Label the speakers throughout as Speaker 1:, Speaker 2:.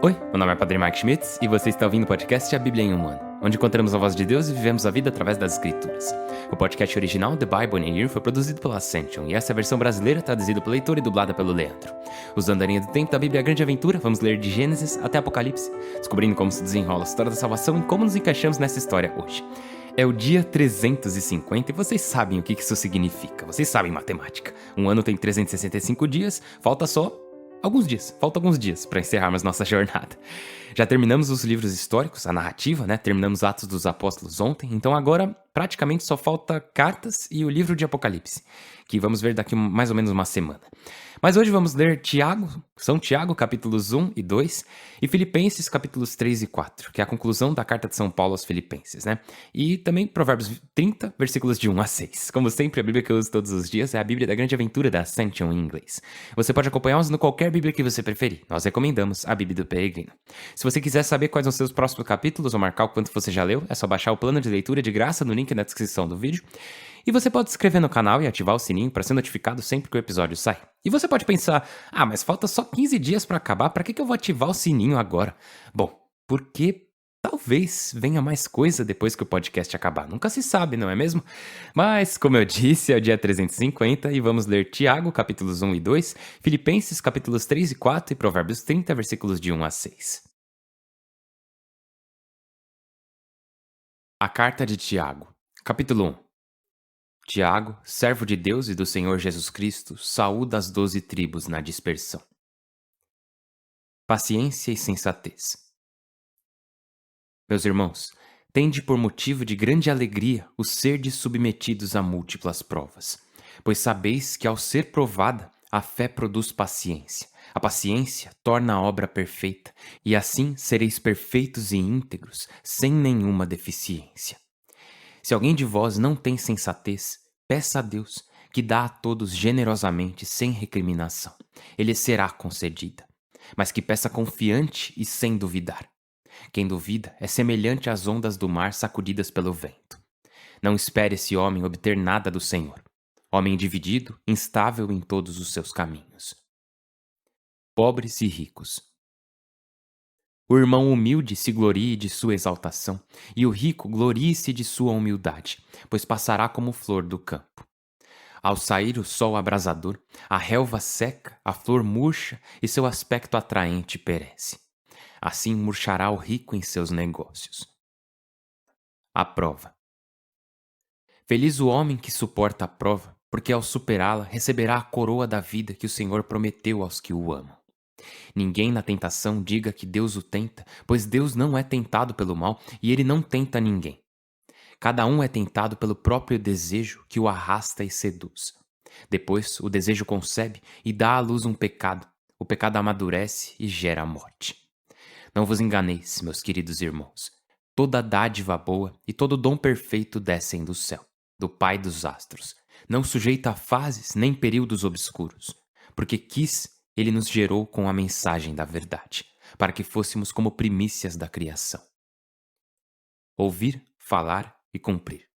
Speaker 1: Oi, meu nome é Padre Mark Schmitz e você está ouvindo o podcast A Bíblia em um Ano, onde encontramos a voz de Deus e vivemos a vida através das Escrituras. O podcast original, The Bible in a Year, foi produzido pela Ascension e essa é a versão brasileira traduzida pelo leitor e dublada pelo Leandro. Usando a linha do tempo da Bíblia Grande Aventura, vamos ler de Gênesis até Apocalipse, descobrindo como se desenrola a história da salvação e como nos encaixamos nessa história hoje. É o dia 350 e vocês sabem o que isso significa, vocês sabem matemática. Um ano tem 365 dias, faltam alguns dias para encerrarmos nossa jornada. Já terminamos os livros históricos, a narrativa, né? Terminamos Atos dos Apóstolos ontem, então agora praticamente só falta Cartas e o livro de Apocalipse, que vamos ver daqui mais ou menos uma semana. Mas hoje vamos ler São Tiago, capítulos 1 e 2, e Filipenses, capítulos 3 e 4, que é a conclusão da carta de São Paulo aos Filipenses, né? E também Provérbios 30, versículos de 1 a 6. Como sempre, a Bíblia que eu uso todos os dias é a Bíblia da Grande Aventura da Ascension em inglês. Você pode acompanhá-nos no qualquer Bíblia que você preferir. Nós recomendamos a Bíblia do Peregrino. Se você quiser saber quais são os seus próximos capítulos ou marcar o quanto você já leu, é só baixar o plano de leitura de graça no link na descrição do vídeo. E você pode se inscrever no canal e ativar o sininho para ser notificado sempre que o episódio sai. E você pode pensar, mas falta só 15 dias para acabar, para que eu vou ativar o sininho agora? Bom, porque talvez venha mais coisa depois que o podcast acabar. Nunca se sabe, não é mesmo? Mas, como eu disse, é o dia 350 e vamos ler Tiago, capítulos 1 e 2, Filipenses, capítulos 3 e 4 e Provérbios 30, versículos de 1 a 6. A Carta de Tiago, capítulo 1. Tiago, servo de Deus e do Senhor Jesus Cristo, saúda as 12 tribos na dispersão. Paciência e sensatez. Meus irmãos, tende por motivo de grande alegria o serdes submetidos a múltiplas provas, pois sabeis que ao ser provada, a fé produz paciência. A paciência torna a obra perfeita, e assim sereis perfeitos e íntegros, sem nenhuma deficiência. Se alguém de vós não tem sensatez, peça a Deus, que dá a todos generosamente, sem recriminação. Ele será concedida. Mas que peça confiante e sem duvidar. Quem duvida é semelhante às ondas do mar sacudidas pelo vento. Não espere esse homem obter nada do Senhor. Homem dividido, instável em todos os seus caminhos. Pobres e ricos. O irmão humilde se glorie de sua exaltação, e o rico glorie-se de sua humildade, pois passará como flor do campo. Ao sair o sol abrasador, a relva seca, a flor murcha e seu aspecto atraente perece. Assim murchará o rico em seus negócios. A prova. Feliz o homem que suporta a prova, porque ao superá-la receberá a coroa da vida que o Senhor prometeu aos que o amam. Ninguém na tentação diga que Deus o tenta, pois Deus não é tentado pelo mal e ele não tenta ninguém. Cada um é tentado pelo próprio desejo que o arrasta e seduz. Depois, o desejo concebe e dá à luz um pecado. O pecado amadurece e gera a morte. Não vos enganeis, meus queridos irmãos. Toda dádiva boa e todo dom perfeito descem do céu, do Pai dos astros. Não sujeita a fases nem períodos obscuros, porque ele nos gerou com a mensagem da verdade, para que fôssemos como primícias da criação. Ouvir, falar e cumprir.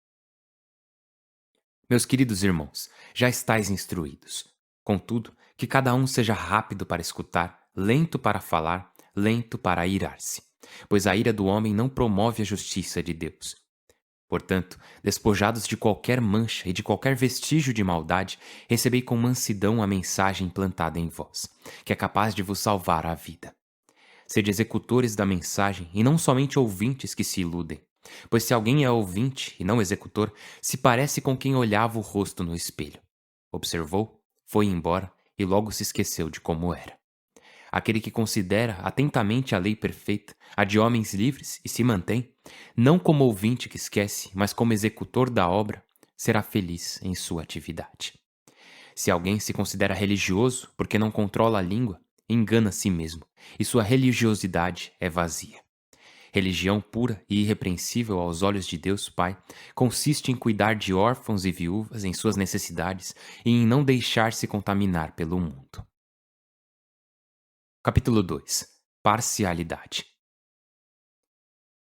Speaker 1: Meus queridos irmãos, já estáis instruídos. Contudo, que cada um seja rápido para escutar, lento para falar, lento para irar-se, pois a ira do homem não promove a justiça de Deus. Portanto, despojados de qualquer mancha e de qualquer vestígio de maldade, recebei com mansidão a mensagem plantada em vós, que é capaz de vos salvar a vida. Sede executores da mensagem e não somente ouvintes que se iludem, pois se alguém é ouvinte e não executor, se parece com quem olhava o rosto no espelho. Observou, foi embora e logo se esqueceu de como era. Aquele que considera atentamente a lei perfeita, a de homens livres, e se mantém, não como ouvinte que esquece, mas como executor da obra, será feliz em sua atividade. Se alguém se considera religioso porque não controla a língua, engana a si mesmo, e sua religiosidade é vazia. Religião pura e irrepreensível aos olhos de Deus Pai consiste em cuidar de órfãos e viúvas em suas necessidades e em não deixar-se contaminar pelo mundo. Capítulo 2. Parcialidade.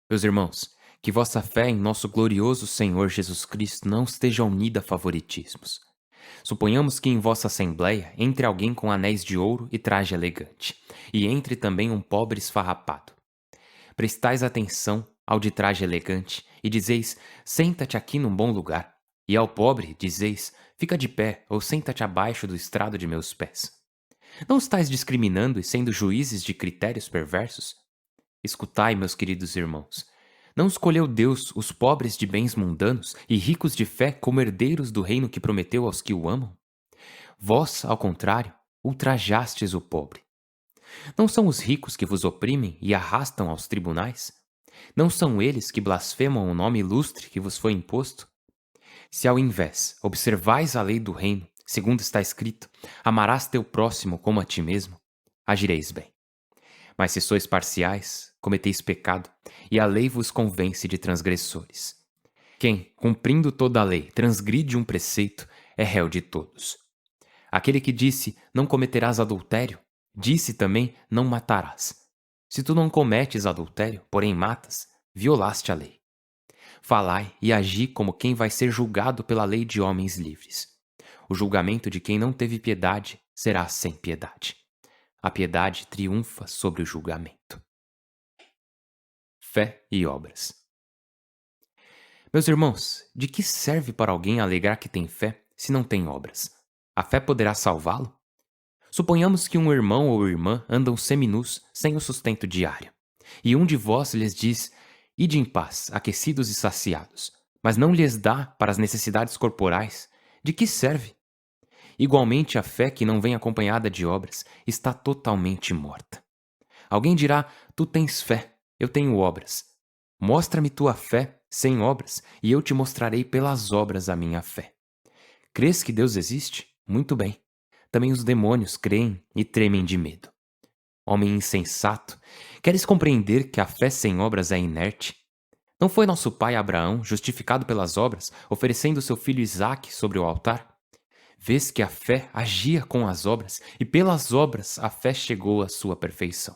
Speaker 1: Meus irmãos, que vossa fé em nosso glorioso Senhor Jesus Cristo não esteja unida a favoritismos. Suponhamos que em vossa assembleia entre alguém com anéis de ouro e traje elegante, e entre também um pobre esfarrapado. Prestais atenção ao de traje elegante e dizeis: senta-te aqui num bom lugar. E ao pobre dizeis: fica de pé ou senta-te abaixo do estrado de meus pés. Não estáis discriminando e sendo juízes de critérios perversos? Escutai, meus queridos irmãos. Não escolheu Deus os pobres de bens mundanos e ricos de fé como herdeiros do reino que prometeu aos que o amam? Vós, ao contrário, ultrajastes o pobre. Não são os ricos que vos oprimem e arrastam aos tribunais? Não são eles que blasfemam o nome ilustre que vos foi imposto? Se ao invés observais a lei do reino, segundo está escrito, amarás teu próximo como a ti mesmo, agireis bem. Mas se sois parciais, cometeis pecado, e a lei vos convence de transgressores. Quem, cumprindo toda a lei, transgride um preceito, é réu de todos. Aquele que disse, não cometerás adultério, disse também, não matarás. Se tu não cometes adultério, porém matas, violaste a lei. Falai e agi como quem vai ser julgado pela lei de homens livres. O julgamento de quem não teve piedade será sem piedade. A piedade triunfa sobre o julgamento. Fé e obras. Meus irmãos, de que serve para alguém alegar que tem fé se não tem obras? A fé poderá salvá-lo? Suponhamos que um irmão ou irmã andam seminus sem o sustento diário, e um de vós lhes diz: ide em paz, aquecidos e saciados, mas não lhes dá para as necessidades corporais. De que serve? Igualmente, a fé que não vem acompanhada de obras está totalmente morta. Alguém dirá: tu tens fé, eu tenho obras. Mostra-me tua fé sem obras, e eu te mostrarei pelas obras a minha fé. Crês que Deus existe? Muito bem. Também os demônios creem e tremem de medo. Homem insensato, queres compreender que a fé sem obras é inerte? Não foi nosso pai Abraão, justificado pelas obras, oferecendo seu filho Isaque sobre o altar? Vês que a fé agia com as obras, e pelas obras a fé chegou à sua perfeição.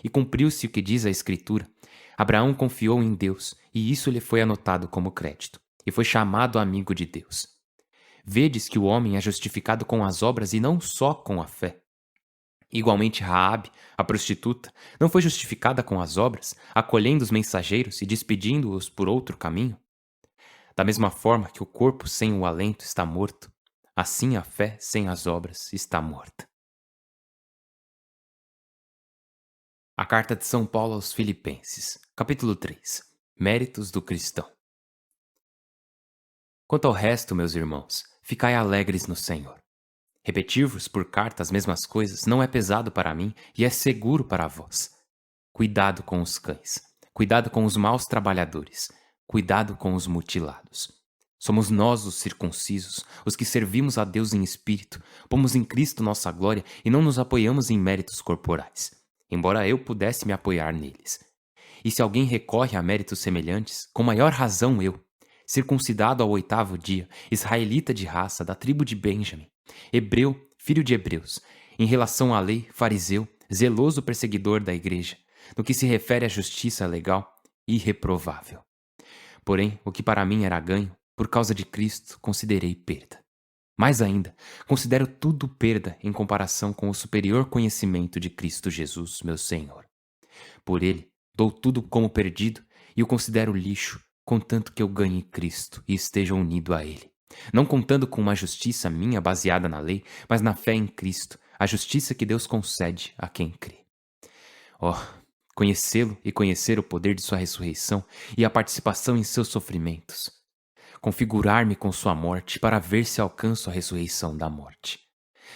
Speaker 1: E cumpriu-se o que diz a Escritura: Abraão confiou em Deus, e isso lhe foi anotado como crédito, e foi chamado amigo de Deus. Vedes que o homem é justificado com as obras e não só com a fé. Igualmente Raabe, a prostituta, não foi justificada com as obras, acolhendo os mensageiros e despedindo-os por outro caminho? Da mesma forma que o corpo sem o alento está morto, assim a fé sem as obras está morta. A Carta de São Paulo aos Filipenses, capítulo 3. Méritos do cristão. Quanto ao resto, meus irmãos, ficai alegres no Senhor. Repetir-vos por carta as mesmas coisas não é pesado para mim e é seguro para vós. Cuidado com os cães, cuidado com os maus trabalhadores, cuidado com os mutilados. Somos nós os circuncisos, os que servimos a Deus em espírito, pomos em Cristo nossa glória e não nos apoiamos em méritos corporais, embora eu pudesse me apoiar neles. E se alguém recorre a méritos semelhantes, com maior razão eu, circuncidado ao 8º dia, israelita de raça, da tribo de Benjamim, hebreu, filho de hebreus, em relação à lei, fariseu, zeloso perseguidor da igreja, no que se refere à justiça legal, irreprovável. Porém, o que para mim era ganho, por causa de Cristo, considerei perda. Mais ainda, considero tudo perda em comparação com o superior conhecimento de Cristo Jesus, meu Senhor. Por ele, dou tudo como perdido e o considero lixo, contanto que eu ganhe Cristo e esteja unido a ele. Não contando com uma justiça minha baseada na lei, mas na fé em Cristo, a justiça que Deus concede a quem crê. Conhecê-lo e conhecer o poder de sua ressurreição e a participação em seus sofrimentos. Configurar-me com sua morte para ver se alcanço a ressurreição da morte.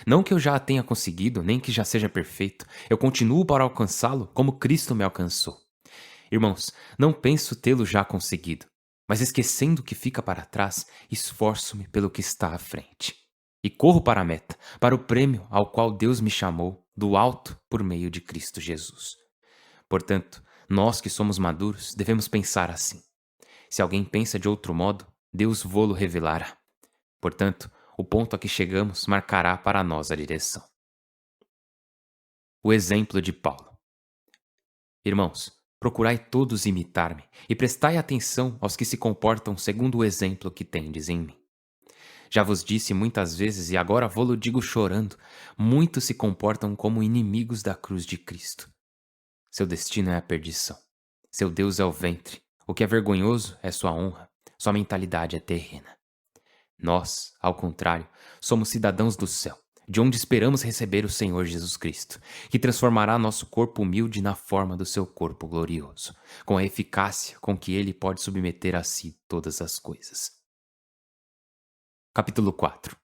Speaker 1: Não que eu já a tenha conseguido, nem que já seja perfeito, eu continuo para alcançá-lo como Cristo me alcançou. Irmãos, não penso tê-lo já conseguido, mas esquecendo o que fica para trás, esforço-me pelo que está à frente. E corro para a meta, para o prêmio ao qual Deus me chamou, do alto, por meio de Cristo Jesus. Portanto, nós que somos maduros, devemos pensar assim. Se alguém pensa de outro modo, Deus vô-lo revelará. Portanto, o ponto a que chegamos marcará para nós a direção. O exemplo de Paulo. Irmãos, procurai todos imitar-me e prestai atenção aos que se comportam segundo o exemplo que tendes em mim. Já vos disse muitas vezes e agora vou-lo digo chorando: muitos se comportam como inimigos da cruz de Cristo. Seu destino é a perdição. Seu Deus é o ventre. O que é vergonhoso é sua honra. Sua mentalidade é terrena. Nós, ao contrário, somos cidadãos do céu, de onde esperamos receber o Senhor Jesus Cristo, que transformará nosso corpo humilde na forma do seu corpo glorioso, com a eficácia com que ele pode submeter a si todas as coisas. Capítulo 4.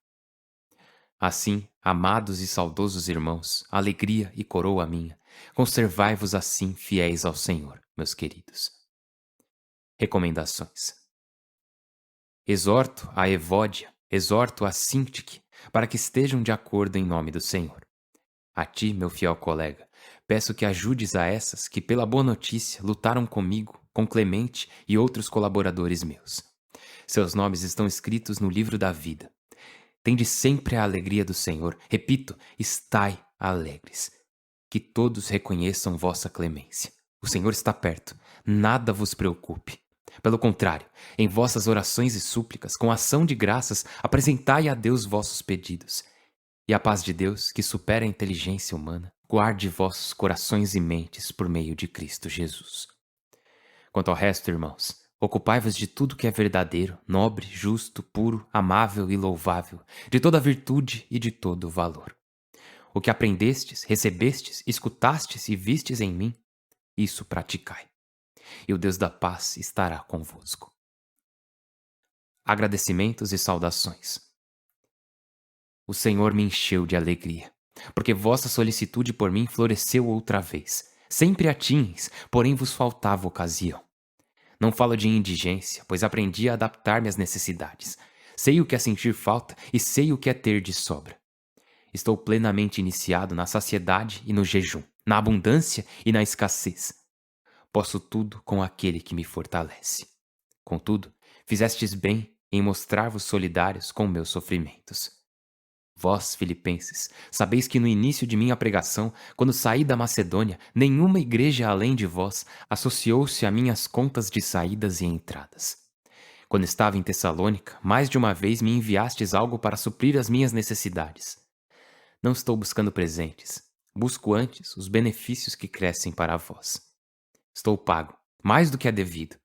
Speaker 1: Assim, amados e saudosos irmãos, alegria e coroa minha, conservai-vos assim fiéis ao Senhor, meus queridos. Recomendações. Exorto a Evódia, exorto a Sintique, para que estejam de acordo em nome do Senhor. A ti, meu fiel colega, peço que ajudes a essas que, pela boa notícia, lutaram comigo, com Clemente e outros colaboradores meus. Seus nomes estão escritos no livro da vida. Tende sempre a alegria do Senhor. Repito, estai alegres. Que todos reconheçam vossa clemência. O Senhor está perto. Nada vos preocupe. Pelo contrário, em vossas orações e súplicas, com ação de graças, apresentai a Deus vossos pedidos. E a paz de Deus, que supera a inteligência humana, guarde vossos corações e mentes por meio de Cristo Jesus. Quanto ao resto, irmãos, ocupai-vos de tudo que é verdadeiro, nobre, justo, puro, amável e louvável, de toda virtude e de todo valor. O que aprendestes, recebestes, escutastes e vistes em mim, isso praticai. E o Deus da paz estará convosco. Agradecimentos e saudações. O Senhor me encheu de alegria, porque vossa solicitude por mim floresceu outra vez. Sempre a tinhas, porém vos faltava ocasião. Não falo de indigência, pois aprendi a adaptar-me às necessidades. Sei o que é sentir falta e sei o que é ter de sobra. Estou plenamente iniciado na saciedade e no jejum, na abundância e na escassez. Posso tudo com aquele que me fortalece. Contudo, fizestes bem em mostrar-vos solidários com meus sofrimentos. Vós, filipenses, sabeis que no início de minha pregação, quando saí da Macedônia, nenhuma igreja além de vós associou-se a minhas contas de saídas e entradas. Quando estava em Tessalônica, mais de uma vez me enviastes algo para suprir as minhas necessidades. Não estou buscando presentes, busco antes os benefícios que crescem para vós. Estou pago, mais do que é devido.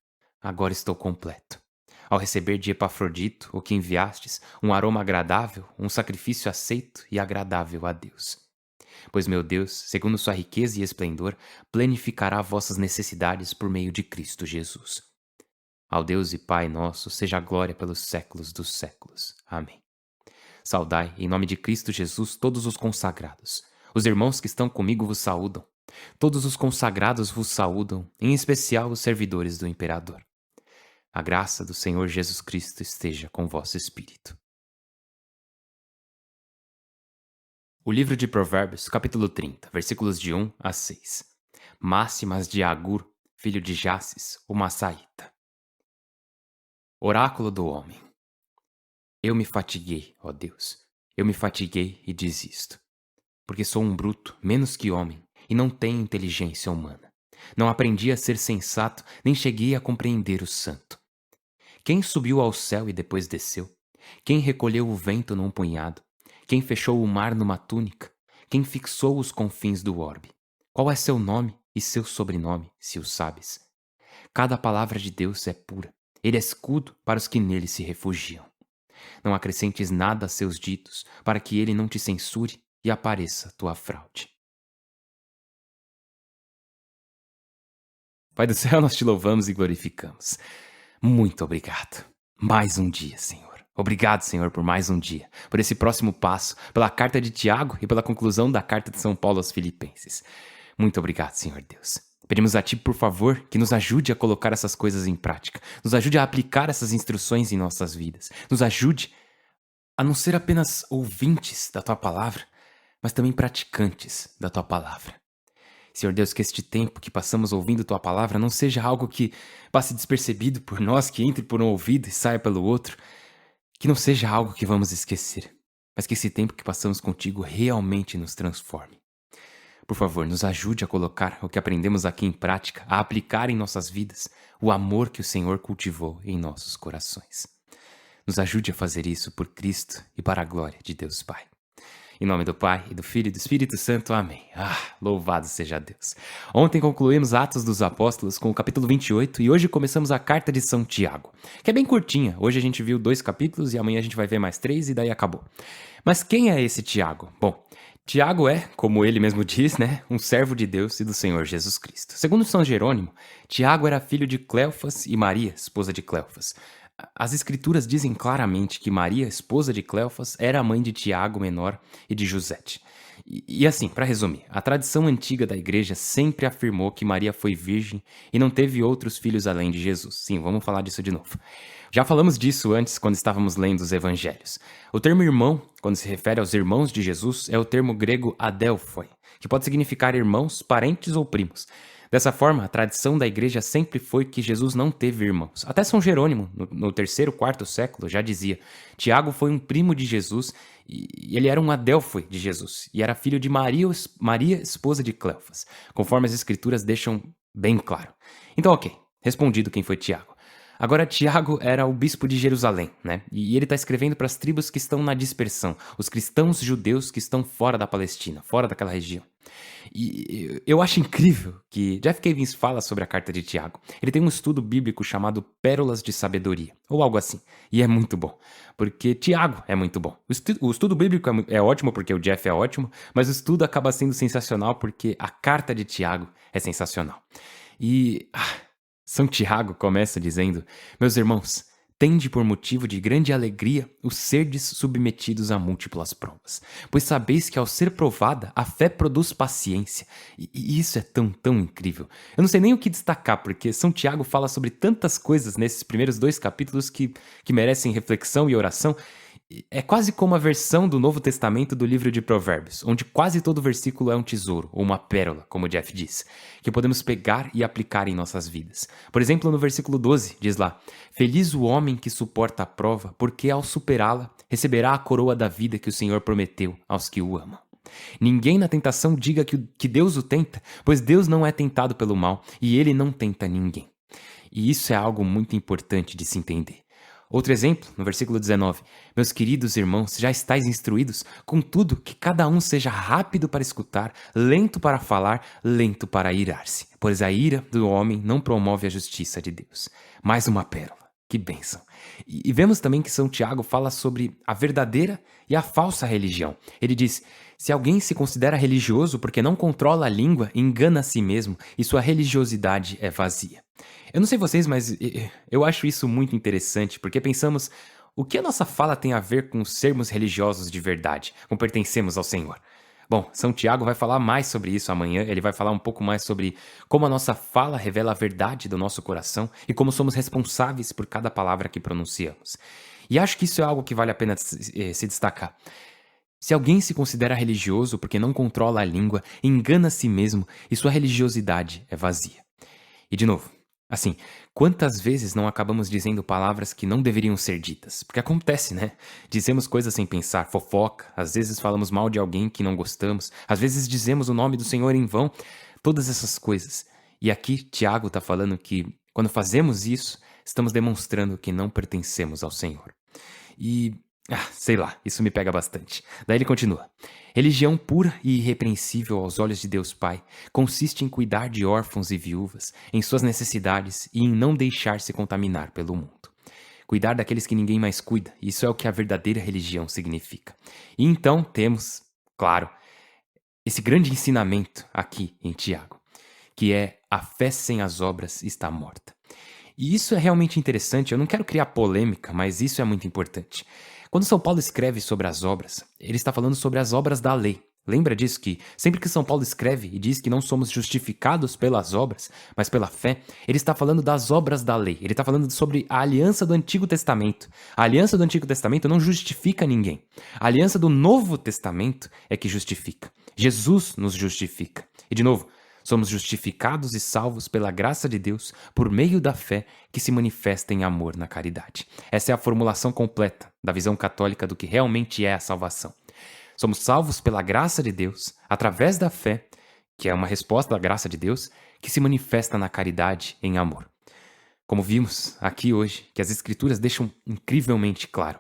Speaker 1: Agora estou completo. Ao receber de Epafrodito, o que enviastes, um aroma agradável, um sacrifício aceito e agradável a Deus. Pois meu Deus, segundo sua riqueza e esplendor, planificará vossas necessidades por meio de Cristo Jesus. Ao Deus e Pai nosso, seja a glória pelos séculos dos séculos. Amém. Saudai, em nome de Cristo Jesus, todos os consagrados. Os irmãos que estão comigo vos saúdam. Todos os consagrados vos saúdam, em especial os servidores do imperador. A graça do Senhor Jesus Cristo esteja com vosso espírito. O livro de Provérbios, capítulo 30, versículos de 1 a 6. Máximas de Agur, filho de Jasses, o Massaíta. Oráculo do homem. Eu me fatiguei, ó Deus, eu me fatiguei e desisto, porque sou um bruto, menos que homem, e não tenho inteligência humana. Não aprendi a ser sensato, nem cheguei a compreender o santo. Quem subiu ao céu e depois desceu? Quem recolheu o vento num punhado? Quem fechou o mar numa túnica? Quem fixou os confins do orbe? Qual é seu nome e seu sobrenome, se o sabes? Cada palavra de Deus é pura. Ele é escudo para os que nele se refugiam. Não acrescentes nada a seus ditos, para que ele não te censure e apareça tua fraude. Pai do céu, nós te louvamos e glorificamos. Muito obrigado. Mais um dia, Senhor. Obrigado, Senhor, por mais um dia, por esse próximo passo, pela carta de Tiago e pela conclusão da carta de São Paulo aos Filipenses. Muito obrigado, Senhor Deus. Pedimos a Ti, por favor, que nos ajude a colocar essas coisas em prática. Nos ajude a aplicar essas instruções em nossas vidas. Nos ajude a não ser apenas ouvintes da Tua palavra, mas também praticantes da Tua palavra. Senhor Deus, que este tempo que passamos ouvindo Tua palavra não seja algo que passe despercebido por nós, que entre por um ouvido e saia pelo outro, que não seja algo que vamos esquecer, mas que esse tempo que passamos contigo realmente nos transforme. Por favor, nos ajude a colocar o que aprendemos aqui em prática, a aplicar em nossas vidas o amor que o Senhor cultivou em nossos corações. Nos ajude a fazer isso por Cristo e para a glória de Deus Pai. Em nome do Pai, e do Filho e do Espírito Santo. Amém. Louvado seja Deus. Ontem concluímos Atos dos Apóstolos com o capítulo 28 e hoje começamos a carta de São Tiago, que é bem curtinha. Hoje a gente viu 2 capítulos e amanhã a gente vai ver mais 3 e daí acabou. Mas quem é esse Tiago? Bom, Tiago é, como ele mesmo diz, um servo de Deus e do Senhor Jesus Cristo. Segundo São Jerônimo, Tiago era filho de Cleofas e Maria, esposa de Cleofas. As escrituras dizem claramente que Maria, esposa de Cleofas, era a mãe de Tiago menor e de Josete. E assim, para resumir, a tradição antiga da igreja sempre afirmou que Maria foi virgem e não teve outros filhos além de Jesus. Sim, vamos falar disso de novo. Já falamos disso antes quando estávamos lendo os evangelhos. O termo irmão, quando se refere aos irmãos de Jesus, é o termo grego adelphoi, que pode significar irmãos, parentes ou primos. Dessa forma, a tradição da igreja sempre foi que Jesus não teve irmãos. Até São Jerônimo, no 3º, 4º século, já dizia: Tiago foi um primo de Jesus e ele era um adelphoi de Jesus e era filho de Maria, esposa de Cleofas, conforme as escrituras deixam bem claro. Então, ok, respondido quem foi Tiago. Agora, Tiago era o bispo de Jerusalém, E ele está escrevendo para as tribos que estão na dispersão, os cristãos judeus que estão fora da Palestina, fora daquela região. E eu acho incrível que Jeff Cavins fala sobre a carta de Tiago. Ele tem um estudo bíblico chamado Pérolas de Sabedoria, ou algo assim. E é muito bom, porque Tiago é muito bom. O estudo bíblico é ótimo porque o Jeff é ótimo, mas o estudo acaba sendo sensacional porque a carta de Tiago é sensacional. E São Tiago começa dizendo: meus irmãos, tende por motivo de grande alegria o serdes submetidos a múltiplas provas, pois sabeis que ao ser provada, a fé produz paciência. E isso é tão incrível. Eu não sei nem o que destacar, porque São Tiago fala sobre tantas coisas nesses primeiros 2 capítulos que merecem reflexão e oração. É quase como a versão do Novo Testamento do livro de Provérbios, onde quase todo versículo é um tesouro, ou uma pérola, como Jeff diz, que podemos pegar e aplicar em nossas vidas. Por exemplo, no versículo 12, diz lá: feliz o homem que suporta a prova, porque ao superá-la, receberá a coroa da vida que o Senhor prometeu aos que o amam. Ninguém na tentação diga que Deus o tenta, pois Deus não é tentado pelo mal, e ele não tenta ninguém. E isso é algo muito importante de se entender. Outro exemplo, no versículo 19: meus queridos irmãos, já estáis instruídos, contudo, que cada um seja rápido para escutar, lento para falar, lento para irar-se, pois a ira do homem não promove a justiça de Deus. Mais uma pérola. Que bênção! E vemos também que São Tiago fala sobre a verdadeira e a falsa religião. Ele diz: se alguém se considera religioso porque não controla a língua, engana a si mesmo e sua religiosidade é vazia. Eu não sei vocês, mas eu acho isso muito interessante, porque pensamos: o que a nossa fala tem a ver com sermos religiosos de verdade, com pertencemos ao Senhor? Bom, São Tiago vai falar mais sobre isso amanhã. Ele vai falar um pouco mais sobre como a nossa fala revela a verdade do nosso coração e como somos responsáveis por cada palavra que pronunciamos. E acho que isso é algo que vale a pena se destacar. Se alguém se considera religioso porque não controla a língua, engana a si mesmo e sua religiosidade é vazia. E de novo, assim, quantas vezes não acabamos dizendo palavras que não deveriam ser ditas? Porque acontece, Dizemos coisas sem pensar, fofoca, às vezes falamos mal de alguém que não gostamos, às vezes dizemos o nome do Senhor em vão, todas essas coisas. E aqui Tiago está falando que quando fazemos isso, estamos demonstrando que não pertencemos ao Senhor. E sei lá, isso me pega bastante. Daí ele continua: religião pura e irrepreensível aos olhos de Deus Pai consiste em cuidar de órfãos e viúvas, em suas necessidades e em não deixar-se contaminar pelo mundo. Cuidar daqueles que ninguém mais cuida, isso é o que a verdadeira religião significa. E então temos, claro, esse grande ensinamento aqui em Tiago, que é: a fé sem as obras está morta. E isso é realmente interessante. Eu não quero criar polêmica, mas isso é muito importante. Quando São Paulo escreve sobre as obras, ele está falando sobre as obras da lei. Lembra disso, que sempre que São Paulo escreve e diz que não somos justificados pelas obras, mas pela fé, ele está falando das obras da lei. Ele está falando sobre a aliança do Antigo Testamento. A aliança do Antigo Testamento não justifica ninguém. A aliança do Novo Testamento é que justifica. Jesus nos justifica. E de novo, somos justificados e salvos pela graça de Deus por meio da fé que se manifesta em amor na caridade. Essa é a formulação completa da visão católica do que realmente é a salvação. Somos salvos pela graça de Deus, através da fé, que é uma resposta da graça de Deus, que se manifesta na caridade em amor. Como vimos aqui hoje, que as Escrituras deixam incrivelmente claro,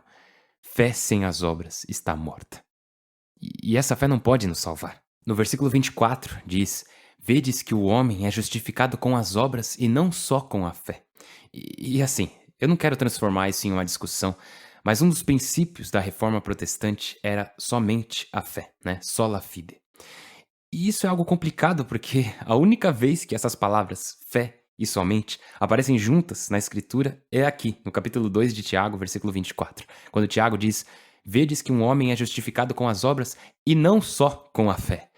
Speaker 1: fé sem as obras está morta. E essa fé não pode nos salvar. No versículo 24 diz: Vedes que o homem é justificado com as obras e não só com a fé. E assim, eu não quero transformar isso em uma discussão, mas um dos princípios da reforma protestante era somente a fé, né? Sola fide. E isso é algo complicado porque a única vez que essas palavras fé e somente aparecem juntas na escritura é aqui, no capítulo 2 de Tiago, versículo 24, quando Tiago diz: Vedes que um homem é justificado com as obras e não só com a fé.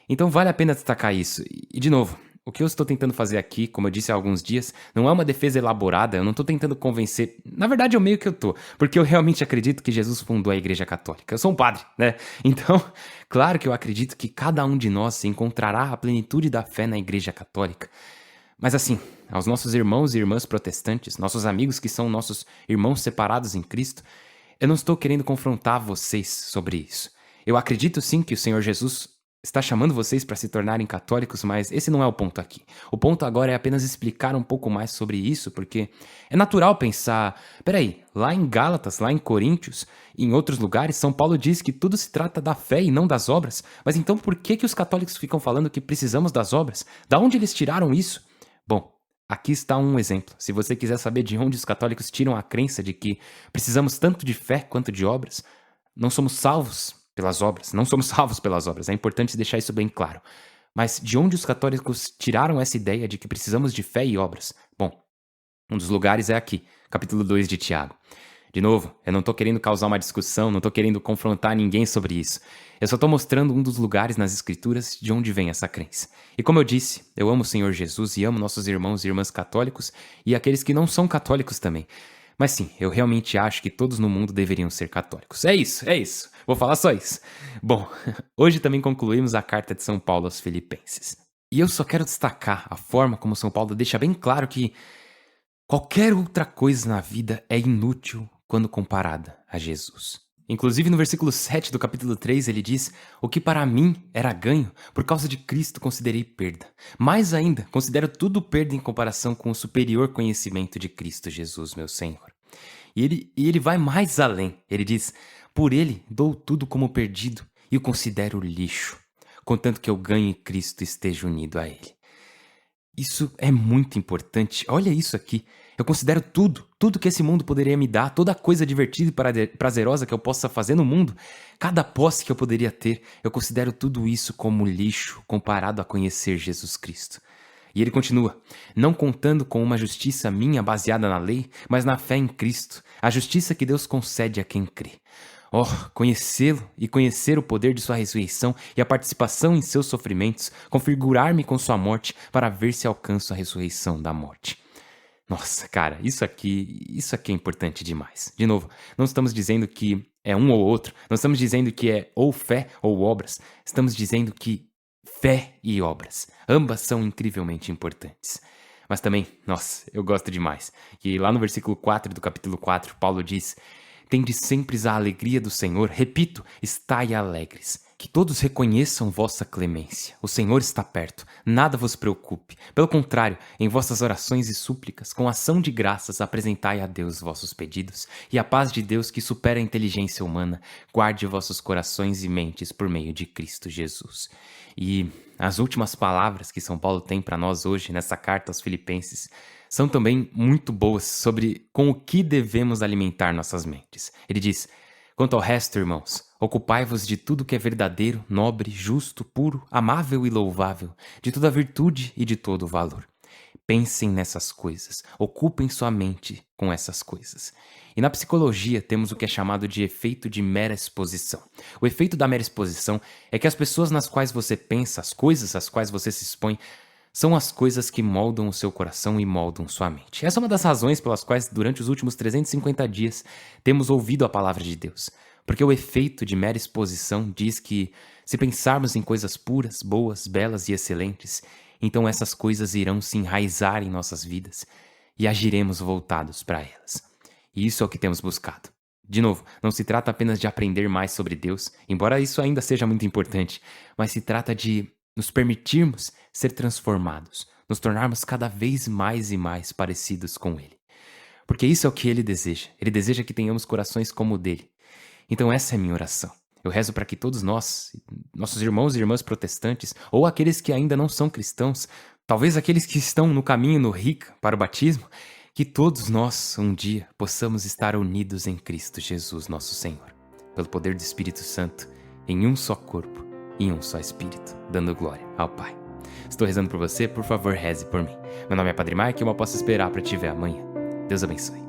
Speaker 1: Então vale a pena destacar isso. E de novo, o que eu estou tentando fazer aqui, como eu disse há alguns dias, não é uma defesa elaborada, eu não estou tentando convencer. Na verdade, eu meio que eu tô, porque eu realmente acredito que Jesus fundou a Igreja Católica. Eu sou um padre, né? Então, claro que eu acredito que cada um de nós encontrará a plenitude da fé na Igreja Católica. Mas assim, aos nossos irmãos e irmãs protestantes, nossos amigos que são nossos irmãos separados em Cristo, eu não estou querendo confrontar vocês sobre isso. Eu acredito sim que o Senhor Jesus está chamando vocês para se tornarem católicos, mas esse não é o ponto aqui. O ponto agora é apenas explicar um pouco mais sobre isso, porque é natural pensar, peraí, lá em Gálatas, lá em Coríntios, e em outros lugares, São Paulo diz que tudo se trata da fé e não das obras. Mas então por que os católicos ficam falando que precisamos das obras? Da onde eles tiraram isso? Bom, aqui está um exemplo. Se você quiser saber de onde os católicos tiram a crença de que precisamos tanto de fé quanto de obras, não somos salvos pelas obras, não somos salvos pelas obras, é importante deixar isso bem claro. Mas de onde os católicos tiraram essa ideia de que precisamos de fé e obras? Bom, um dos lugares é aqui, capítulo 2 de Tiago. De novo, eu não tô querendo causar uma discussão, não tô querendo confrontar ninguém sobre isso. Eu só tô mostrando um dos lugares nas escrituras de onde vem essa crença. E como eu disse, eu amo o Senhor Jesus e amo nossos irmãos e irmãs católicos e aqueles que não são católicos também. Mas sim, eu realmente acho que todos no mundo deveriam ser católicos. É isso. Vou falar só isso. Bom, hoje também concluímos a carta de São Paulo aos Filipenses. E eu só quero destacar a forma como São Paulo deixa bem claro que qualquer outra coisa na vida é inútil quando comparada a Jesus. Inclusive no versículo 7 do capítulo 3 ele diz: O que para mim era ganho, por causa de Cristo considerei perda. Mais ainda, considero tudo perda em comparação com o superior conhecimento de Cristo Jesus, meu Senhor. E ele vai mais além. Ele diz: Por ele dou tudo como perdido e o considero lixo, contanto que eu ganhe Cristo e esteja unido a ele. Isso é muito importante. Olha isso aqui. Eu considero tudo que esse mundo poderia me dar, toda coisa divertida e prazerosa que eu possa fazer no mundo, cada posse que eu poderia ter, eu considero tudo isso como lixo comparado a conhecer Jesus Cristo. E ele continua: Não contando com uma justiça minha baseada na lei, mas na fé em Cristo, a justiça que Deus concede a quem crê. Oh, conhecê-lo e conhecer o poder de sua ressurreição e a participação em seus sofrimentos, configurar-me com sua morte para ver se alcanço a ressurreição da morte. Nossa, cara, isso aqui é importante demais. De novo, não estamos dizendo que é um ou outro, não estamos dizendo que é ou fé ou obras, estamos dizendo que fé e obras, ambas são incrivelmente importantes. Mas também, nossa, eu gosto demais, que lá no versículo 4 do capítulo 4, Paulo diz: Tende sempre a alegria do Senhor, repito, estai alegres. Que todos reconheçam vossa clemência. O Senhor está perto, nada vos preocupe. Pelo contrário, em vossas orações e súplicas, com ação de graças, apresentai a Deus vossos pedidos, e a paz de Deus, que supera a inteligência humana, guarde vossos corações e mentes por meio de Cristo Jesus. E as últimas palavras que São Paulo tem para nós hoje nessa carta aos Filipenses são também muito boas sobre com o que devemos alimentar nossas mentes. Ele diz: Quanto ao resto, irmãos, ocupai-vos de tudo que é verdadeiro, nobre, justo, puro, amável e louvável, de toda virtude e de todo valor. Pensem nessas coisas, ocupem sua mente com essas coisas. E na psicologia temos o que é chamado de efeito de mera exposição. O efeito da mera exposição é que as pessoas nas quais você pensa, as coisas às quais você se expõe, são as coisas que moldam o seu coração e moldam sua mente. Essa é uma das razões pelas quais, durante os últimos 350 dias, temos ouvido a palavra de Deus. Porque o efeito de mera exposição diz que, se pensarmos em coisas puras, boas, belas e excelentes, então essas coisas irão se enraizar em nossas vidas e agiremos voltados para elas. E isso é o que temos buscado. De novo, não se trata apenas de aprender mais sobre Deus, embora isso ainda seja muito importante, mas se trata de nos permitirmos ser transformados nos tornarmos cada vez mais e mais parecidos com Ele. Porque isso é o que Ele deseja. Ele deseja que tenhamos corações como o dele. Então essa é a minha oração. Eu rezo para que todos nós, nossos irmãos e irmãs protestantes, ou aqueles que ainda não são cristãos, talvez aqueles que estão no caminho no RICA para o batismo, que todos nós, um dia, possamos estar unidos em Cristo Jesus, nosso Senhor, pelo poder do Espírito Santo, em um só corpo e em um só Espírito, dando glória ao Pai. Estou rezando por você, por favor, reze por mim. Meu nome é Padre Mike e eu posso esperar para te ver amanhã. Deus abençoe.